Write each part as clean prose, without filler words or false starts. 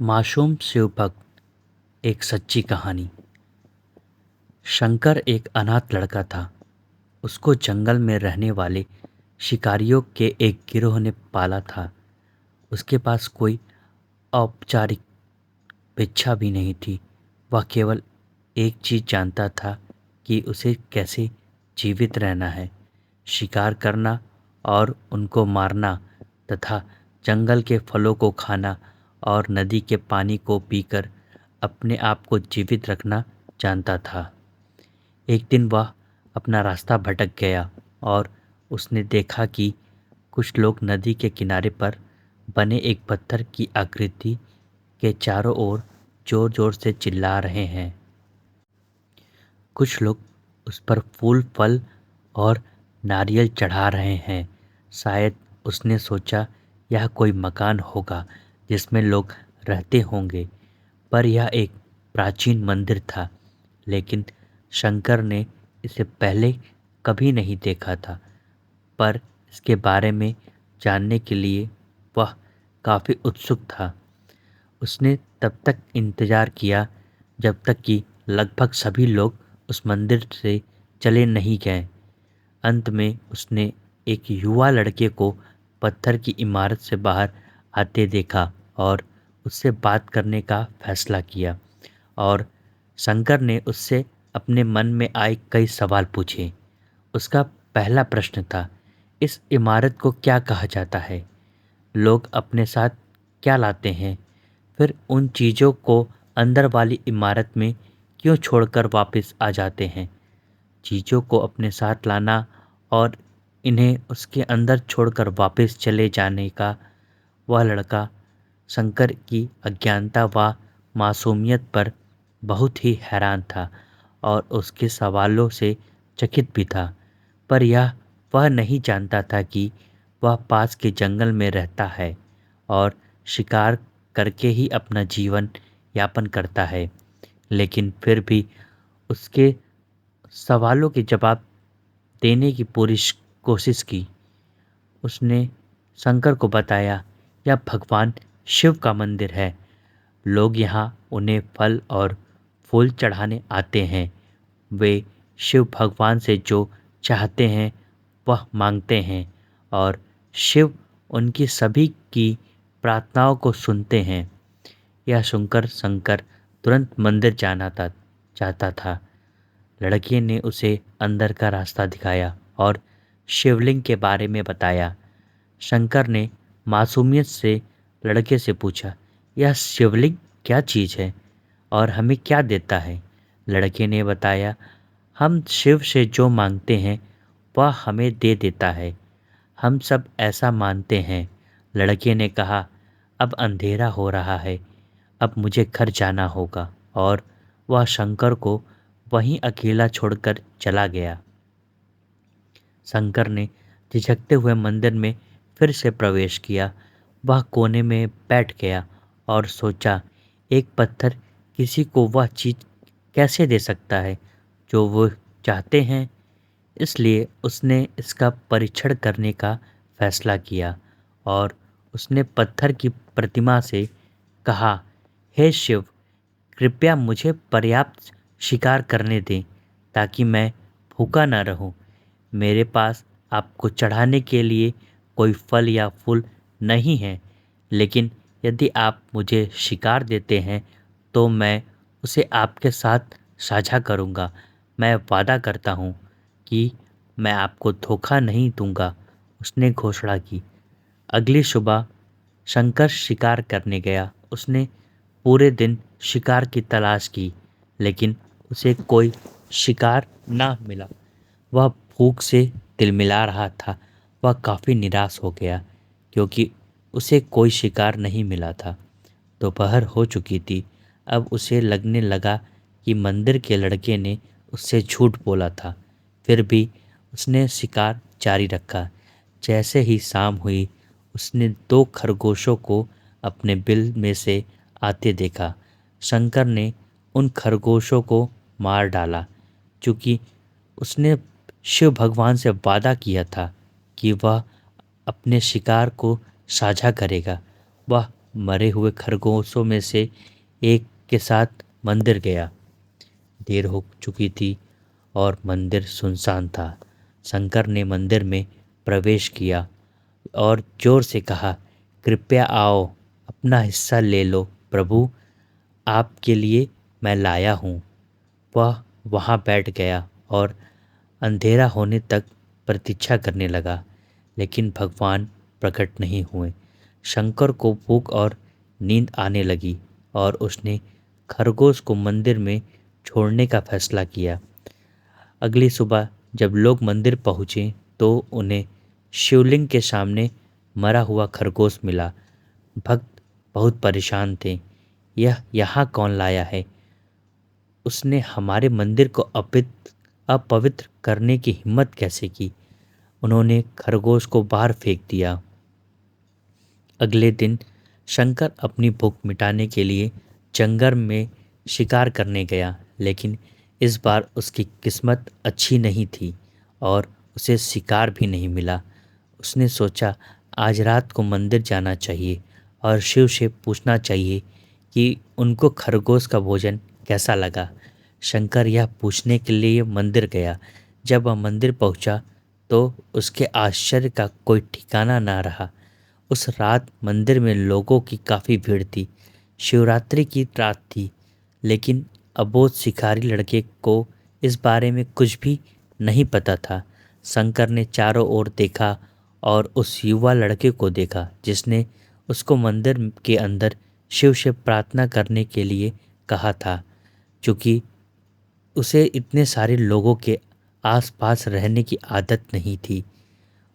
मासूम शिवभक्त एक सच्ची कहानी। शंकर एक अनाथ लड़का था। उसको जंगल में रहने वाले शिकारियों के एक गिरोह ने पाला था। उसके पास कोई औपचारिक भिक्षा भी नहीं थी। वह केवल एक चीज़ जानता था कि उसे कैसे जीवित रहना है, शिकार करना और उनको मारना तथा जंगल के फलों को खाना और नदी के पानी को पीकर अपने आप को जीवित रखना जानता था। एक दिन वह अपना रास्ता भटक गया और उसने देखा कि कुछ लोग नदी के किनारे पर बने एक पत्थर की आकृति के चारों ओर जोर जोर से चिल्ला रहे हैं। कुछ लोग उस पर फूल, फल और नारियल चढ़ा रहे हैं। शायद उसने सोचा यह कोई मकान होगा जिसमें लोग रहते होंगे, पर यह एक प्राचीन मंदिर था। लेकिन शंकर ने इसे पहले कभी नहीं देखा था, पर इसके बारे में जानने के लिए वह काफ़ी उत्सुक था। उसने तब तक इंतज़ार किया जब तक कि लगभग सभी लोग उस मंदिर से चले नहीं गए। अंत में उसने एक युवा लड़के को पत्थर की इमारत से बाहर आते देखा और उससे बात करने का फैसला किया। और शंकर ने उससे अपने मन में आए कई सवाल पूछे। उसका पहला प्रश्न था, इस इमारत को क्या कहा जाता है? लोग अपने साथ क्या लाते हैं? फिर उन चीज़ों को अंदर वाली इमारत में क्यों छोड़कर वापस आ जाते हैं? चीज़ों को अपने साथ लाना और इन्हें उसके अंदर छोड़कर वापस चले जाने का वह लड़का शंकर की अज्ञानता व मासूमियत पर बहुत ही हैरान था और उसके सवालों से चकित भी था। पर यह वह नहीं जानता था कि वह पास के जंगल में रहता है और शिकार करके ही अपना जीवन यापन करता है। लेकिन फिर भी उसके सवालों के जवाब देने की पूरी कोशिश की। उसने शंकर को बताया, यह भगवान शिव का मंदिर है। लोग यहाँ उन्हें फल और फूल चढ़ाने आते हैं। वे शिव भगवान से जो चाहते हैं वह मांगते हैं और शिव उनकी सभी की प्रार्थनाओं को सुनते हैं। यह सुनकर शंकर तुरंत मंदिर जाना था चाहता था। लड़के ने उसे अंदर का रास्ता दिखाया और शिवलिंग के बारे में बताया। शंकर ने मासूमियत से लड़के से पूछा, यह शिवलिंग क्या चीज़ है और हमें क्या देता है? लड़के ने बताया, हम शिव से जो मांगते हैं वह हमें दे देता है। हम सब ऐसा मानते हैं। लड़के ने कहा, अब अंधेरा हो रहा है, अब मुझे घर जाना होगा। और वह शंकर को वहीं अकेला छोड़कर चला गया। शंकर ने झिझकते हुए मंदिर में फिर से प्रवेश किया। वह कोने में बैठ गया और सोचा, एक पत्थर किसी को वह चीज़ कैसे दे सकता है जो वो चाहते हैं? इसलिए उसने इसका परीक्षण करने का फैसला किया और उसने पत्थर की प्रतिमा से कहा, हे शिव, कृपया मुझे पर्याप्त शिकार करने दें ताकि मैं भूखा न रहूं। मेरे पास आपको चढ़ाने के लिए कोई फल या फूल नहीं है, लेकिन यदि आप मुझे शिकार देते हैं तो मैं उसे आपके साथ साझा करूंगा। मैं वादा करता हूँ कि मैं आपको धोखा नहीं दूंगा। उसने घोषणा की। अगली सुबह शंकर शिकार करने गया। उसने पूरे दिन शिकार की तलाश की, लेकिन उसे कोई शिकार ना मिला। वह भूख से तिलमिला रहा था। वह काफ़ी निराश हो गया क्योंकि उसे कोई शिकार नहीं मिला था। दोपहर हो चुकी थी। अब उसे लगने लगा कि मंदिर के लड़के ने उससे झूठ बोला था। फिर भी उसने शिकार जारी रखा। जैसे ही शाम हुई, उसने दो खरगोशों को अपने बिल में से आते देखा। शंकर ने उन खरगोशों को मार डाला, क्योंकि उसने शिव भगवान से वादा किया था कि वह अपने शिकार को साझा करेगा। वह मरे हुए खरगोशों में से एक के साथ मंदिर गया। देर हो चुकी थी और मंदिर सुनसान था। शंकर ने मंदिर में प्रवेश किया और जोर से कहा, कृपया आओ, अपना हिस्सा ले लो प्रभु, आपके लिए मैं लाया हूँ। वह वहाँ बैठ गया और अंधेरा होने तक प्रतीक्षा करने लगा, लेकिन भगवान प्रकट नहीं हुए। शंकर को भूख और नींद आने लगी और उसने खरगोश को मंदिर में छोड़ने का फैसला किया। अगली सुबह जब लोग मंदिर पहुँचे तो उन्हें शिवलिंग के सामने मरा हुआ खरगोश मिला। भक्त बहुत परेशान थे। यह यहाँ कौन लाया है? उसने हमारे मंदिर को अपवित्र करने की हिम्मत कैसे की? उन्होंने खरगोश को बाहर फेंक दिया। अगले दिन शंकर अपनी भूख मिटाने के लिए जंगल में शिकार करने गया, लेकिन इस बार उसकी किस्मत अच्छी नहीं थी और उसे शिकार भी नहीं मिला। उसने सोचा, आज रात को मंदिर जाना चाहिए और शिव से पूछना चाहिए कि उनको खरगोश का भोजन कैसा लगा। शंकर यह पूछने के लिए मंदिर गया। जब वह मंदिर पहुंचा तो उसके आश्चर्य का कोई ठिकाना ना रहा। उस रात मंदिर में लोगों की काफ़ी भीड़ थी। शिवरात्रि की रात थी, लेकिन अबोध शिकारी लड़के को इस बारे में कुछ भी नहीं पता था। शंकर ने चारों ओर देखा और उस युवा लड़के को देखा जिसने उसको मंदिर के अंदर शिव से प्रार्थना करने के लिए कहा था। क्योंकि उसे इतने सारे लोगों के आसपास रहने की आदत नहीं थी,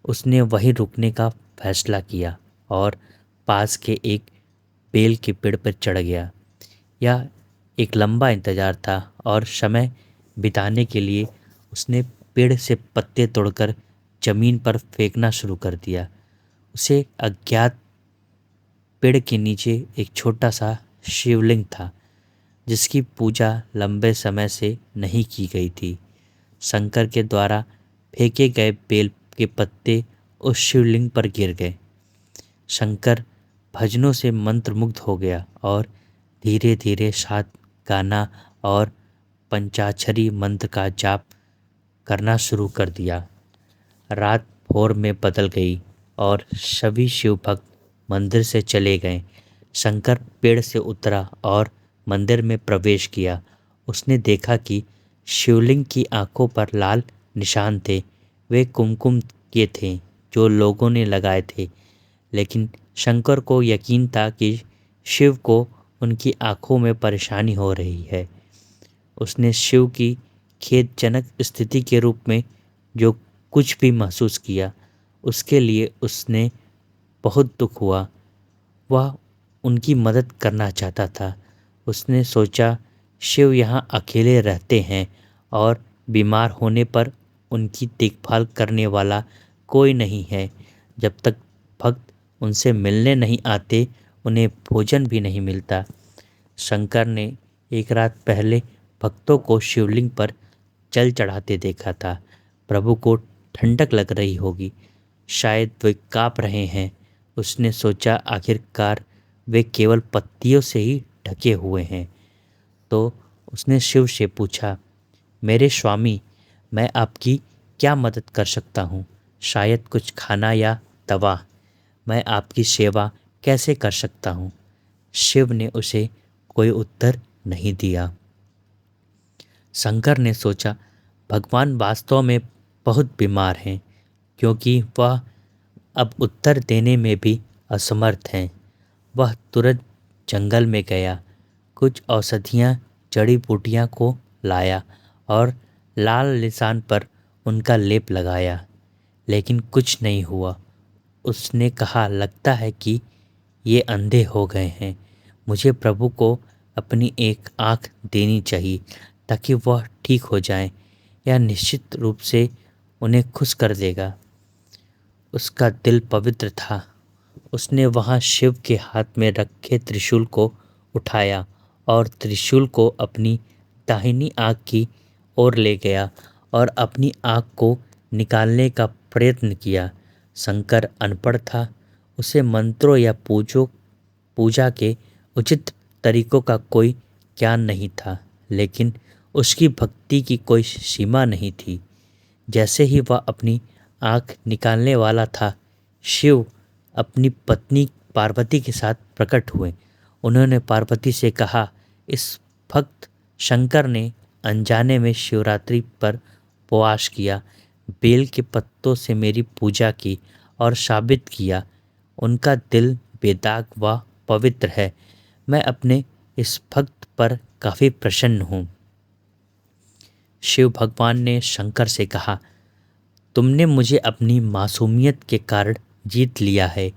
उसने वहीं रुकने का फैसला किया और पास के एक बेल के पेड़ पर चढ़ गया। यह एक लंबा इंतजार था और समय बिताने के लिए उसने पेड़ से पत्ते तोड़कर जमीन पर फेंकना शुरू कर दिया। उसे अज्ञात पेड़ के नीचे एक छोटा सा शिवलिंग था जिसकी पूजा लंबे समय से नहीं की गई थी। शंकर के द्वारा फेंके गए बेल के पत्ते उस शिवलिंग पर गिर गए। शंकर भजनों से मंत्रमुग्ध हो गया और धीरे धीरे साथ गाना और पंचाक्षरी मंत्र का जाप करना शुरू कर दिया। रात भोर में बदल गई और सभी शिव भक्त मंदिर से चले गए। शंकर पेड़ से उतरा और मंदिर में प्रवेश किया। उसने देखा कि शिवलिंग की आंखों पर लाल निशान थे। वे कुमकुम के थे जो लोगों ने लगाए थे, लेकिन शंकर को यकीन था कि शिव को उनकी आंखों में परेशानी हो रही है। उसने शिव की खेदजनक स्थिति के रूप में जो कुछ भी महसूस किया, उसके लिए उसने बहुत दुख हुआ। वह उनकी मदद करना चाहता था। उसने सोचा, शिव यहाँ अकेले रहते हैं और बीमार होने पर उनकी देखभाल करने वाला कोई नहीं है। जब तक भक्त उनसे मिलने नहीं आते, उन्हें भोजन भी नहीं मिलता। शंकर ने एक रात पहले भक्तों को शिवलिंग पर जल चढ़ाते देखा था। प्रभु को ठंडक लग रही होगी, शायद वे काँप रहे हैं। उसने सोचा, आखिरकार वे केवल पत्तियों से ही ढके हुए हैं। तो उसने शिव से पूछा, मेरे स्वामी, मैं आपकी क्या मदद कर सकता हूँ? शायद कुछ खाना या दवा। मैं आपकी सेवा कैसे कर सकता हूँ? शिव ने उसे कोई उत्तर नहीं दिया। शंकर ने सोचा, भगवान वास्तव में बहुत बीमार हैं, क्योंकि वह अब उत्तर देने में भी असमर्थ हैं। वह तुरंत जंगल में गया, कुछ औषधियाँ जड़ी बूटियाँ को लाया और लाल निशान पर उनका लेप लगाया, लेकिन कुछ नहीं हुआ। उसने कहा, लगता है कि ये अंधे हो गए हैं। मुझे प्रभु को अपनी एक आँख देनी चाहिए ताकि वह ठीक हो जाएं। यह निश्चित रूप से उन्हें खुश कर देगा। उसका दिल पवित्र था। उसने वहाँ शिव के हाथ में रखे त्रिशूल को उठाया और त्रिशूल को अपनी दाहिनी आँख की ओर ले गया और अपनी आँख को निकालने का प्रयत्न किया। शंकर अनपढ़ था, उसे मंत्रों या पूजा के उचित तरीकों का कोई ज्ञान नहीं था, लेकिन उसकी भक्ति की कोई सीमा नहीं थी। जैसे ही वह अपनी आँख निकालने वाला था, शिव अपनी पत्नी पार्वती के साथ प्रकट हुए। उन्होंने पार्वती से कहा, इस भक्त शंकर ने अनजाने में शिवरात्रि पर उपवास किया, बेल के पत्तों से मेरी पूजा की और साबित किया उनका दिल बेदाग व पवित्र है। मैं अपने इस भक्त पर काफ़ी प्रसन्न हूँ। शिव भगवान ने शंकर से कहा, तुमने मुझे अपनी मासूमियत के कारण जीत लिया है।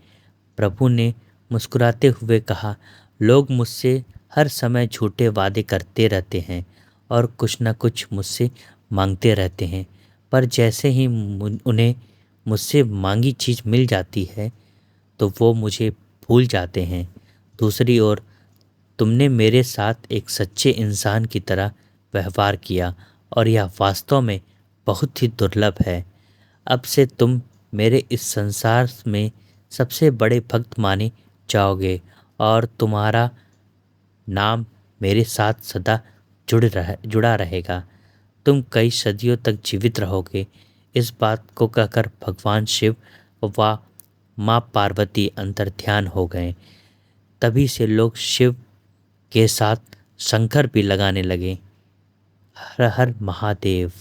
प्रभु ने मुस्कुराते हुए कहा, लोग मुझसे हर समय झूठे वादे करते रहते हैं और कुछ न कुछ मुझसे मांगते रहते हैं, पर जैसे ही उन्हें मुझसे मांगी चीज़ मिल जाती है तो वो मुझे भूल जाते हैं। दूसरी ओर तुमने मेरे साथ एक सच्चे इंसान की तरह व्यवहार किया और यह वास्तव में बहुत ही दुर्लभ है। अब से तुम मेरे इस संसार में सबसे बड़े भक्त माने जाओगे और तुम्हारा नाम मेरे साथ सदा जुड़ा रहेगा। तुम कई सदियों तक जीवित रहोगे। इस बात को कहकर भगवान शिव व माँ पार्वती अंतर्ध्यान हो गए। तभी से लोग शिव के साथ शंकर भी लगाने लगे। हर हर महादेव।